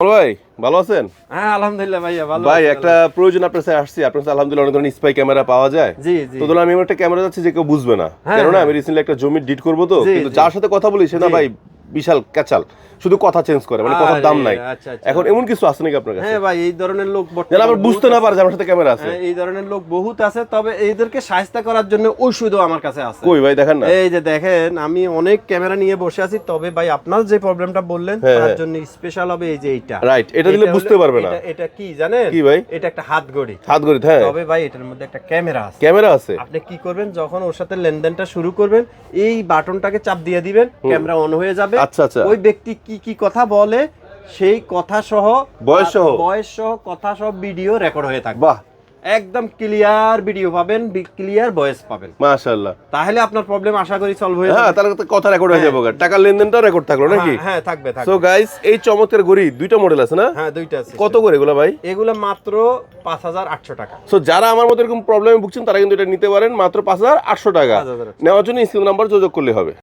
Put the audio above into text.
ভাই ভালো আছেন? হ্যাঁ আলহামদুলিল্লাহ ভাইয়া ভালো ভাই আছি, একটা প্রয়োজন আপনার কাছে আসছি। আপনার কাছে আলহামদুলিল্লাহ অনেক ধরনের স্পাই ক্যামেরা পাওয়া যায়। জি জি তো ধরুন আমি এমন একটা ক্যামেরা যাচ্ছি যে কেউ বুঝবে না, হ্যাঁ, কেননা হ্যাঁ। আমি রিসেন্টলি একটা জমি ডিড করবো তো, জি, কিন্তু জি। যার সাথে কথা বলি সে না জি। ভাই বিশাল ক্যাচাল, শুধু কথা চেঞ্জ করে, মানে কথার দাম আরে, নাই। আচ্ছা, আচ্ছা। এখন এমন কিছু আছে নাকি আপনার কাছে হ্যাঁ ভাই এই ধরনের লোক যেন বর্তমানে আবার বুঝতে বহুত না আছে। পারে যে আমার সাথে ক্যামেরা আছে? হ্যাঁ, এই ধরনের লোক বহুত আছে, তবে এইদেরকে সাহায্য করার জন্য ওষুধও আমার কাছে আছে। কই ভাই দেখান না। এই যে দেখেন আমি অনেক ক্যামেরা নিয়ে বসে আছি, তবে ভাই আপনার যে প্রবলেমটা বললেন হ্যাঁ, তার হ্যাঁ। জন্য স্পেশাল হবে এই যে এইটা। রাইট, এটা দিলে হলো- বুঝতে পারবে না। এটা কি জানেন? কি ভাই? এটা একটা হাত ঘড়ি। হাত গড়ি, হ্যাঁ তবে ভাই এটার মধ্যে একটা ক্যামেরা আছে। ক্যামেরা আছে। আপনি কি করবেন, যখন ওর সাথে লেনদেনটা শুরু করবেন এই বাটনটাকে চাপ দিয়ে দিবেন, ক্যামেরা অন হয়ে যাবে। আচ্ছা, আচ্ছা। ওই ব্যক্তি কি কি কথা বলে সেই কথা সহ বয়স সহ? কথা সহ ভিডিও রেকর্ড হয়ে থাকবে। বাহ, একদম ক্লিয়ার ভিডিও পাবেন, ক্লিয়ার ভয়েস পাবেন। মাশাআল্লাহ। তাহলে আপনার প্রবলেম আশা করি সলভ হয়ে হ্যাঁ, যাবে। তাহলে তো কথা রেকর্ড হয়ে যাবে, টাকার লেনদেনটাও রেকর্ড থাকলো নাকি? হ্যাঁ, হ্যাঁ থাকবে সো থাকবে। গাইস, এই চমৎকার ঘড়ি দুইটা মডেল আছে না? হ্যাঁ দুইটা আছে। কত করে এগুলো ভাই? এগুলো মাত্র 5800 টাকা। সো যারা আমার মতো এরকম প্রবলেমে ভুগছেন তারা কিন্তু এটা নিতে পারেন মাত্র 5800 টাকা। 5,800 নেওয়ার জন্য স্ক্রিন নাম্বার যোগাযোগ করলে হবে।